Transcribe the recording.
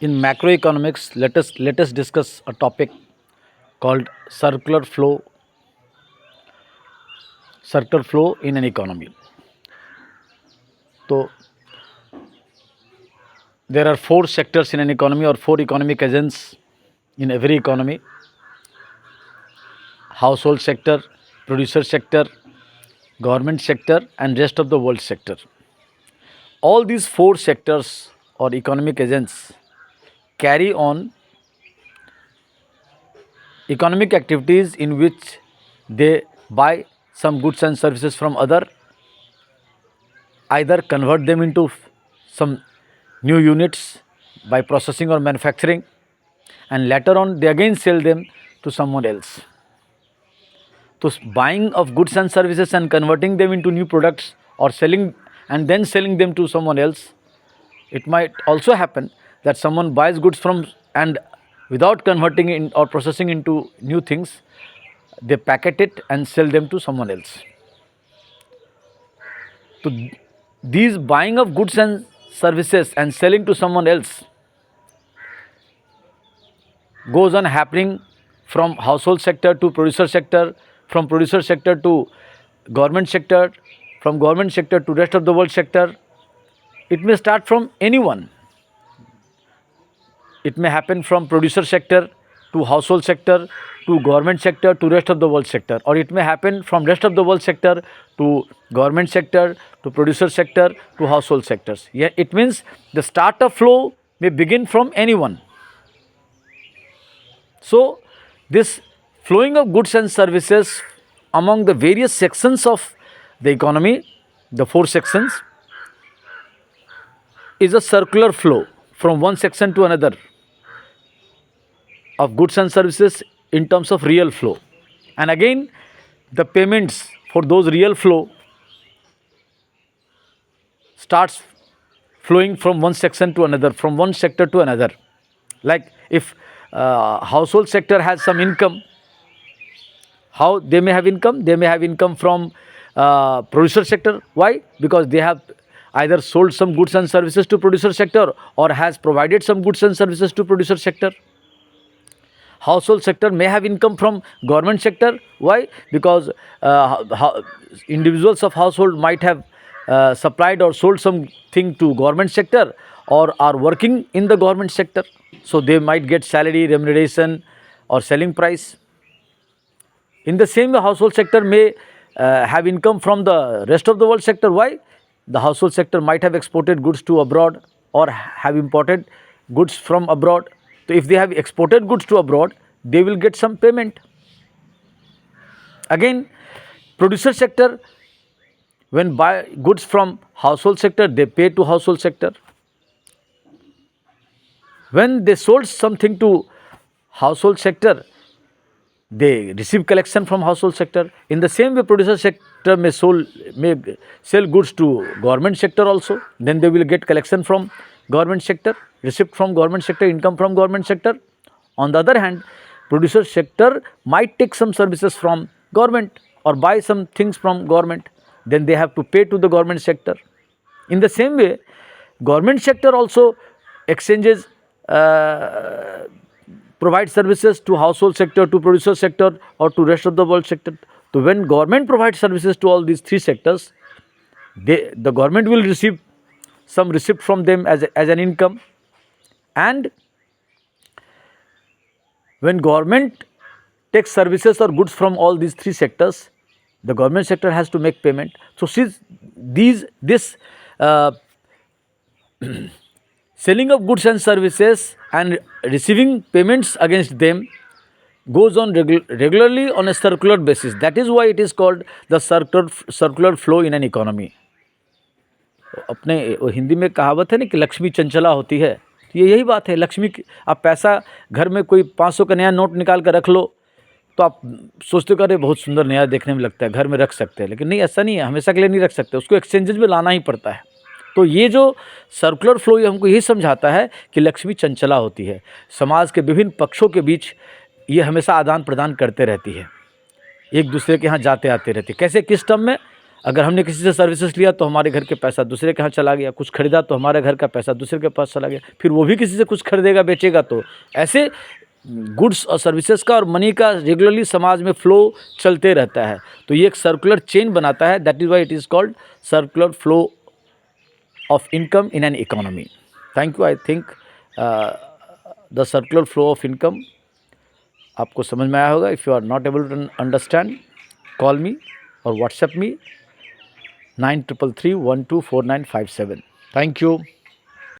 In macroeconomics, let us discuss a topic called circular flow in an economy. So there are four sectors in an economy, or four economic agents in every economy: household sector, producer sector, government sector, and rest of the world sector. All these four sectors or economic agents carry on economic activities in which they buy some goods and services from other, either convert them into some new units by processing or manufacturing, and later on they again sell them to someone else. So buying of goods and services and converting them into new products, or selling and then selling them to someone else. It might also happen that someone buys goods from, and without converting in or processing into new things, they packet it and sell them to someone else. So these buying of goods and services and selling to someone else goes on happening from household sector to producer sector, from producer sector to government sector, from government sector to rest of the world sector. It may start from anyone. It may happen from producer sector to household sector to government sector to rest of the world sector, or it may happen from rest of the world sector to government sector to producer sector to household sectors. Yeah, it means the start of flow may begin from anyone. So this flowing of goods and services among the various sections of the economy, the four sections, is a circular flow from one section to another of goods and services in terms of real flow. And again, the payments for those real flow starts flowing from one section to another, from one sector to another. Like if household sector has some income, how they may have income? They may have income from producer sector. Why? Because they have either sold some goods and services to producer sector, or has provided some goods and services to producer sector. Household sector may have income from government sector. Why? Because individuals of household might have supplied or sold something to government sector, or are working in the government sector. So they might get salary, remuneration, or selling price. In the same way, household sector may have income from the rest of the world sector. Why? The household sector might have exported goods to abroad, or have imported goods from abroad. So if they have exported goods to abroad, they will get some payment. Again, producer sector, when buy goods from household sector, they pay to household sector. When they sold something to household sector, they receive collection from household sector. In the same way, producer sector may sell goods to government sector also. Then they will get collection from government sector, receipt from government sector, income from government sector. On the other hand, producer sector might take some services from government, or buy some things from government. Then they have to pay to the government sector. In the same way, government sector also exchanges, provide services to household sector, to producer sector, or to rest of the world sector. So when government provides services to all these three sectors, the government will receive some receipt from them as an income. And when government takes services or goods from all these three sectors, the government sector has to make payment. So since this selling of goods and services and receiving payments against them goes on regularly on a circular basis. That is why it is called the circular flow in an economy. अपने हिंदी में कहावत है ना कि लक्ष्मी चंचला होती है, तो ये यही बात है। लक्ष्मी, आप पैसा घर में कोई 500 का नया नोट निकाल कर रख लो, तो आप सोचते हो अरे बहुत सुंदर नया देखने में लगता है, घर में रख सकते हैं। लेकिन नहीं, ऐसा नहीं है, हमेशा के लिए नहीं रख सकते, उसको एक्सचेंजेस में लाना ही पड़ता है। तो ये जो सर्कुलर फ्लो ये हमको यही समझाता है कि लक्ष्मी चंचला होती है। समाज के विभिन्न पक्षों के बीच ये हमेशा आदान प्रदान करते रहती है, एक दूसरे के यहाँ जाते आते रहती है। कैसे, किस टर्म में? अगर हमने किसी से सर्विसेज लिया तो हमारे घर के पैसा दूसरे के यहाँ चला गया, कुछ खरीदा तो हमारे घर का पैसा दूसरे के पास चला गया, फिर वो भी किसी से कुछ खरीदेगा बेचेगा, तो ऐसे गुड्स और सर्विसेज का और मनी का रेगुलरली समाज में फ्लो चलते रहता है। तो ये एक सर्कुलर चेन बनाता है, that is why it is called circular flow of income in an economy. Thank you. I think the circular flow of income आपको समझ में आया होगा। If you are not able to understand, call me और WhatsApp me 9333124957। Thank you.